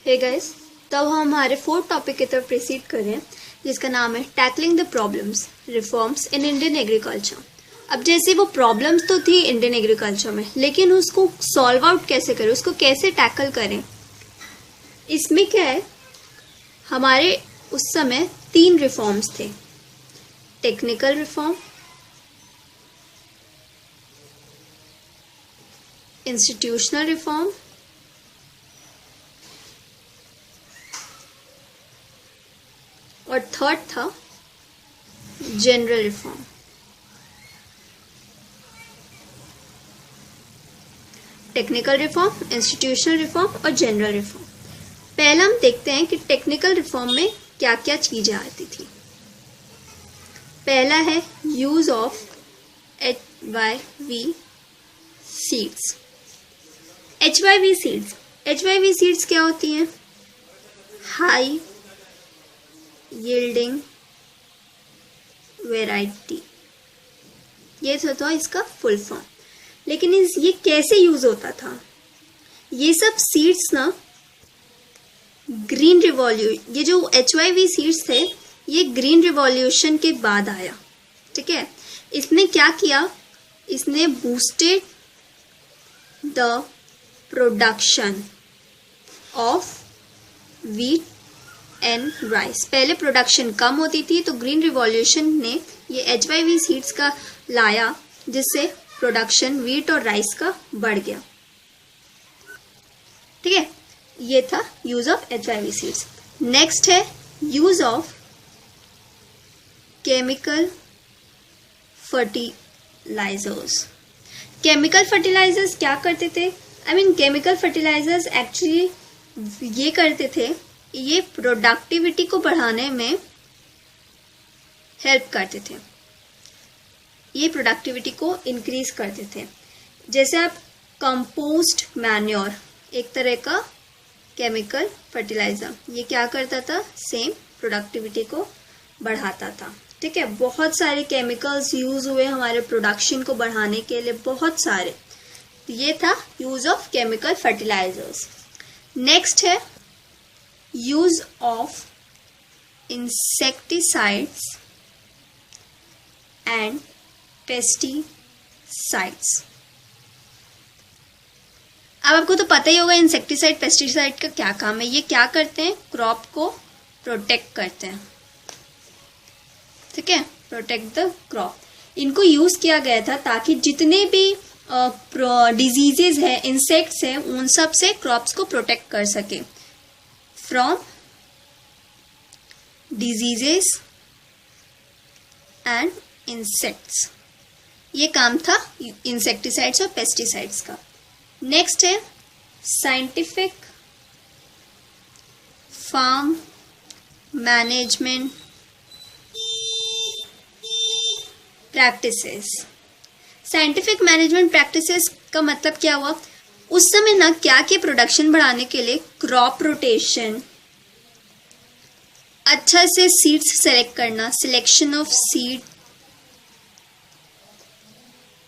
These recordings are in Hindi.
हे गाइस, तब हम हमारे फोर्थ टॉपिक की तरफ प्रोसीड करें जिसका नाम है tackling the problems reforms in Indian agriculture. अब जैसे वो प्रॉब्लम्स तो थी इंडियन एग्रीकल्चर में, लेकिन उसको सॉल्व आउट कैसे करें, उसको कैसे टैकल करें। इसमें क्या है, हमारे उस समय 3 रिफॉर्म्स थे। टेक्निकल रिफॉर्म, इंस्टीट्यूशनल रिफॉर्म और थर्ड था general reform. Technical reform, institutional reform और जनरल रिफॉर्म। पहला हम देखते हैं कि टेक्निकल रिफॉर्म में क्या क्या चीजें आती थी। पहला है use of HYV seeds. HYV seeds, HYV seeds क्या होती हैं? हाई यील्डिंग वेराइटी, ये था इसका फुल फॉर्म। लेकिन ये कैसे यूज होता था? ये सब सीड्स ना ग्रीन रिवॉल्यूशन, ये जो HYV सीड्स थे ये ग्रीन रिवॉल्यूशन के बाद आया, ठीक है। इसने क्या किया, इसने boosted the production of wheat and rice. पहले प्रोडक्शन कम होती थी तो ग्रीन रिवॉल्यूशन ने ये HYV सीड्स का लाया जिससे प्रोडक्शन व्हीट और राइस का बढ़ गया, ठीक है। ये था use of HYV seeds. Next है use of chemical fertilisers. Chemical fertilisers क्या करते थे? केमिकल फर्टिलाइजर्स एक्चुअली ये करते थे, ये प्रोडक्टिविटी को बढ़ाने में हेल्प करते थे, ये प्रोडक्टिविटी को इंक्रीज करते थे। जैसे आप कंपोस्ट मैन्योर, एक तरह का केमिकल फर्टिलाइजर, ये क्या करता था? सेम प्रोडक्टिविटी को बढ़ाता था, ठीक है। बहुत सारे केमिकल्स यूज हुए हमारे प्रोडक्शन को बढ़ाने के लिए, बहुत सारे। ये था use of chemical fertilisers. Next है use of insecticides and pesticides. अब आपको तो पता ही होगा इंसेक्टिसाइड पेस्टिसाइड का क्या काम है। ये क्या करते हैं? क्रॉप को प्रोटेक्ट करते हैं, ठीक है, प्रोटेक्ट द क्रॉप। इनको यूज किया गया था ताकि जितने भी डिजीजेज है, इंसेक्ट्स हैं, उन सब से क्रॉप्स को प्रोटेक्ट कर सके फ्रॉम डिजीजेस एंड इंसेक्ट्स। ये काम था इंसेक्टिसाइड्स और पेस्टिसाइड्स का। नेक्स्ट है scientific farm management practices. Scientific management practices का मतलब क्या हुआ? उस समय ना क्या के प्रोडक्शन बढ़ाने के लिए क्रॉप रोटेशन, अच्छा से सीड्स सेलेक्ट करना, सिलेक्शन ऑफ सीड,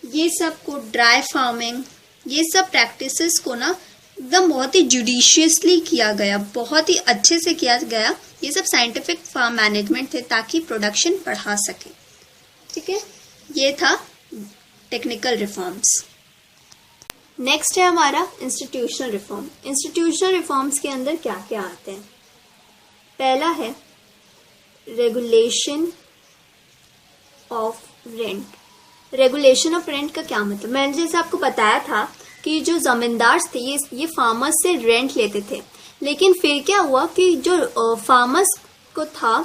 ये सब को, ड्राई फार्मिंग, ये सब प्रैक्टिसेस को ना एकदम बहुत ही जुडिशियसली किया गया, बहुत ही अच्छे से किया गया। ये सब साइंटिफिक फार्म मैनेजमेंट थे ताकि प्रोडक्शन बढ़ा सके, ठीक है। ये था टेक्निकल रिफॉर्म्स। नेक्स्ट है हमारा इंस्टीट्यूशनल रिफॉर्म। इंस्टीट्यूशनल रिफॉर्म्स के अंदर क्या क्या आते हैं? पहला है regulation of rent. Regulation of rent का क्या मतलब? मैंने जैसे आपको बताया था कि जो जमींदार थे ये फार्मर्स से रेंट लेते थे, लेकिन फिर क्या हुआ कि जो फार्मर्स को था,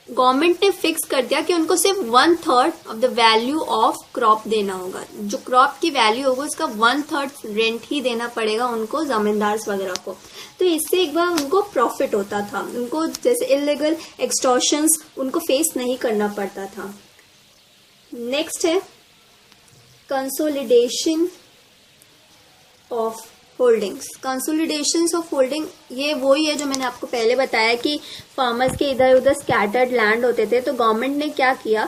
गवर्नमेंट ने फिक्स कर दिया कि उनको सिर्फ 1/3 of the value of crop देना होगा। जो क्रॉप की वैल्यू होगा उसका 1/3 रेंट ही देना पड़ेगा उनको, जमींदार वगैरह को। तो इससे एक बार उनको प्रॉफिट होता था, उनको जैसे इलीगल एक्सटॉर्शंस उनको फेस नहीं करना पड़ता था। नेक्स्ट है consolidation of holdings. Consolidation of holding ये वही है जो मैंने आपको पहले बताया कि फार्मर्स के इधर उधर स्कैटर्ड लैंड होते थे, तो गवर्नमेंट ने क्या किया,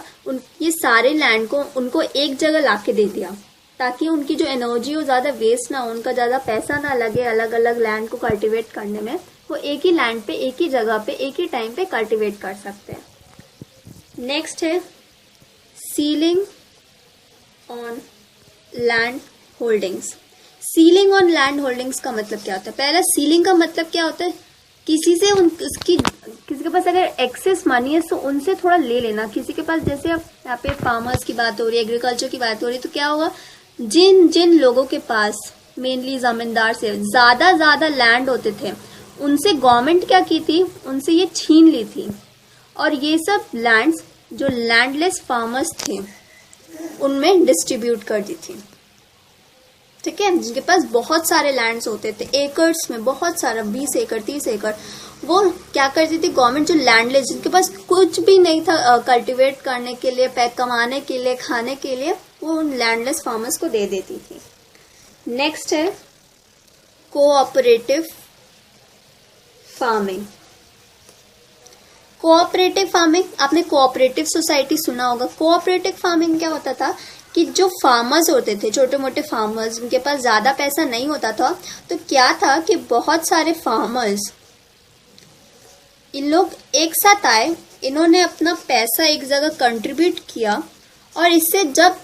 ये सारे लैंड को उनको एक जगह लाके दे दिया ताकि उनकी जो एनर्जी हो ज्यादा वेस्ट ना हो, उनका ज्यादा पैसा ना लगे अलग अलग लैंड को कल्टीवेट करने में, वो एक ही लैंड पे, एक ही जगह पे, एक ही टाइम पे कल्टीवेट कर सकते हैं। नेक्स्ट है ceiling on land holdings. Ceiling on land holdings का मतलब क्या होता है? पहला, सीलिंग का मतलब क्या होता है? किसी से किसी के पास अगर एक्सेस मनी है तो उनसे थोड़ा ले लेना। किसी के पास, जैसे अब यहाँ पे फार्मर्स की बात हो रही है, एग्रीकल्चर की बात हो रही है, तो क्या होगा, जिन लोगों के पास मेनली जमींदार से ज्यादा लैंड होते थे, उनसे गवर्नमेंट क्या की थी, उनसे ये छीन ली थी और ये सब लैंड्स जो लैंडलेस फार्मर्स थे उनमें डिस्ट्रीब्यूट कर दी थी। ठीक है, जिनके पास बहुत सारे लैंड्स होते थे, एकर्स में बहुत सारा, 20 एकड़ 30 एकड़, वो क्या करती थी गवर्नमेंट, जो लैंडलेस, जिनके पास कुछ भी नहीं था कल्टीवेट करने के लिए, पैक कमाने के लिए, खाने के लिए, वो उन लैंडलेस फार्मर्स को दे देती थी। नेक्स्ट है कोऑपरेटिव फार्मिंग। कोऑपरेटिव फार्मिंग, आपने कोऑपरेटिव सोसाइटी सुना होगा। कोऑपरेटिव फार्मिंग क्या होता था कि जो फार्मर्स होते थे, छोटे मोटे फार्मर्स, उनके पास ज्यादा पैसा नहीं होता था, तो क्या था कि बहुत सारे फार्मर्स, इन लोग एक साथ आए, इन्होंने अपना पैसा एक जगह कंट्रीब्यूट किया और इससे जब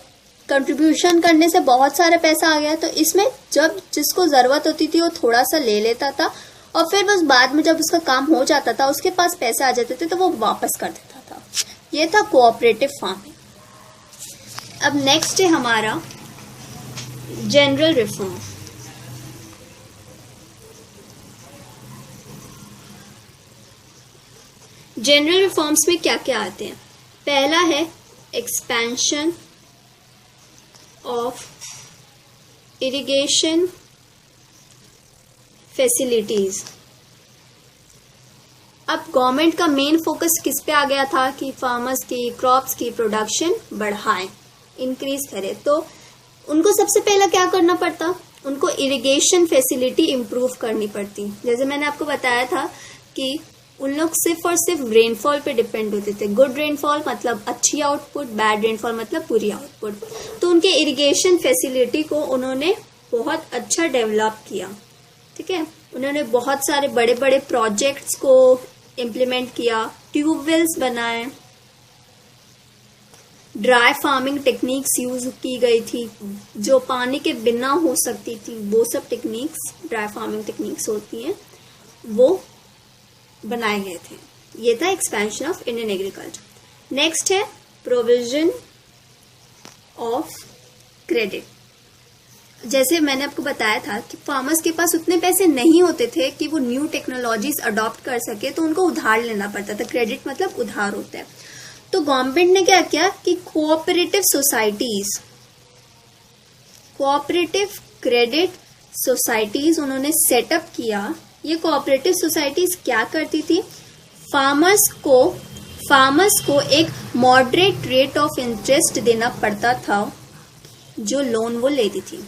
कंट्रीब्यूशन करने से बहुत सारा पैसा आ गया, तो इसमें जब जिसको जरूरत होती थी वो थोड़ा सा ले लेता था और फिर बस बाद में जब उसका काम हो जाता था, उसके पास पैसे आ जाते थे, तो वो वापस कर देता था। ये था कोऑपरेटिव फार्मिंग। अब नेक्स्ट है हमारा जनरल रिफॉर्म। जनरल रिफॉर्म्स में क्या क्या आते हैं? पहला है एक्सपेंशन ऑफ इरिगेशन फैसिलिटीज। अब गवर्नमेंट का मेन फोकस किस पे आ गया था कि फार्मर्स की क्रॉप्स की प्रोडक्शन बढ़ाएं, इंक्रीज करे। तो उनको सबसे पहला क्या करना पड़ता? उनको इरिगेशन फैसिलिटी इंप्रूव करनी पड़ती। जैसे मैंने आपको बताया था कि उन लोग सिर्फ और सिर्फ रेनफॉल पे डिपेंड होते थे। गुड रेनफॉल मतलब अच्छी आउटपुट, बैड रेनफॉल मतलब बुरी आउटपुट। तो उनके इरिगेशन फैसिलिटी को उन्होंने बहुत अच्छा डेवलप किया। ठीक है, उन्होंने बहुत सारे बड़े बड़े प्रोजेक्ट्स को इम्प्लीमेंट किया, ट्यूबवेल्स बनाए, ड्राई फार्मिंग टेक्निक्स यूज की गई थी, जो पानी के बिना हो सकती थी, वो सब टेक्निक्स ड्राई फार्मिंग टेक्निक्स होती हैं, वो बनाए गए थे। ये था expansion of Indian agriculture. Next है प्रोविजन ऑफ क्रेडिट। जैसे मैंने आपको बताया था कि फार्मर्स के पास उतने पैसे नहीं होते थे कि वो न्यू टेक्नोलॉजीज अडॉप्ट कर सके, तो उनको उधार लेना पड़ता था। क्रेडिट मतलब उधार होता है। तो गवर्नमेंट ने क्या किया कि cooperative societies, cooperative credit societies उन्होंने सेटअप किया। ये कोऑपरेटिव सोसाइटीज क्या करती थी? फार्मर्स को एक मॉडरेट रेट ऑफ इंटरेस्ट देना पड़ता था जो लोन वो लेती थी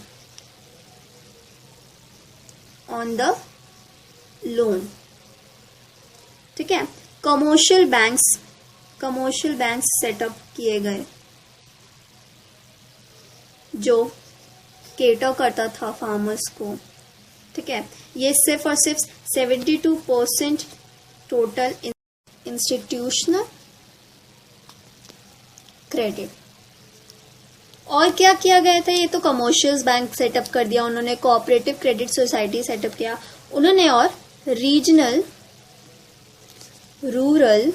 ऑन द लोन। ठीक है, कमर्शियल बैंक्स सेटअप किए गए जो केटर करता था फार्मर्स को। ठीक है, ये सिर्फ और सिर्फ 72% टोटल इंस्टीट्यूशनल क्रेडिट। और क्या किया गया था? ये तो कमर्शियल बैंक सेटअप कर दिया उन्होंने, कोऑपरेटिव क्रेडिट सोसाइटी सेटअप किया उन्होंने, और रीजनल रूरल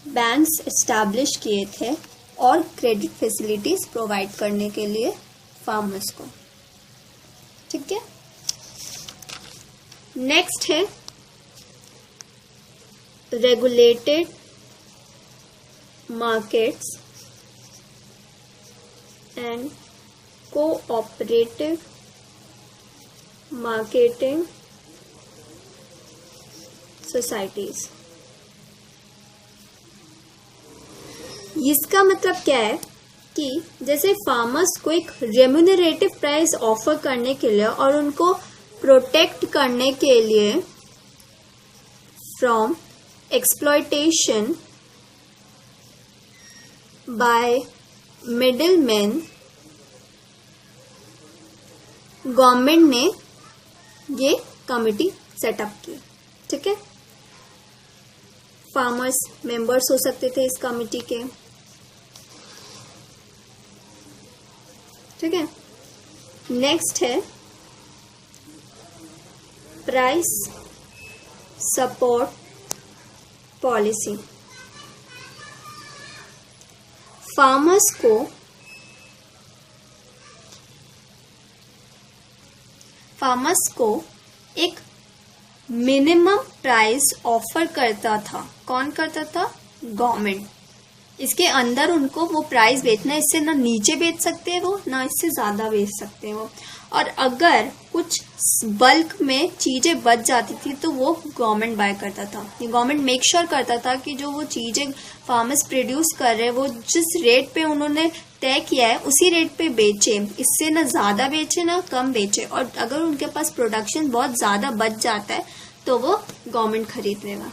बैंक्स एस्टैब्लिश किए थे और क्रेडिट फैसिलिटीज प्रोवाइड करने के लिए फार्मर्स को। ठीक है, नेक्स्ट है regulated markets and cooperative marketing societies. इसका मतलब क्या है कि जैसे फार्मर्स को एक रेम्यूनरेटिव प्राइस ऑफर करने के लिए और उनको प्रोटेक्ट करने के लिए from exploitation bye middleman, government ने ये कमिटी सेटअप की। ठीक है, फार्मर्स मेंबर्स हो सकते थे इस कमिटी के, ठीक है। नेक्स्ट है प्राइस सपोर्ट पॉलिसी। फार्मर्स को एक मिनिमम प्राइस ऑफर करता था। कौन करता था? गवर्नमेंट। इसके अंदर उनको वो प्राइस बेचना, इससे ना नीचे बेच सकते हैं वो, ना इससे ज्यादा बेच सकते हैं वो। और अगर कुछ बल्क में चीजें बच जाती थी तो वो गवर्नमेंट बाय करता था। ये गवर्नमेंट मेक श्योर करता था कि जो वो चीजें फार्मर्स प्रोड्यूस कर रहे हैं वो जिस रेट पे उन्होंने तय किया है उसी रेट पे बेचे, इससे ना ज्यादा बेचे ना कम बेचे। और अगर उनके पास प्रोडक्शन बहुत ज्यादा बच जाता है तो वो गवर्नमेंट खरीद लेगा।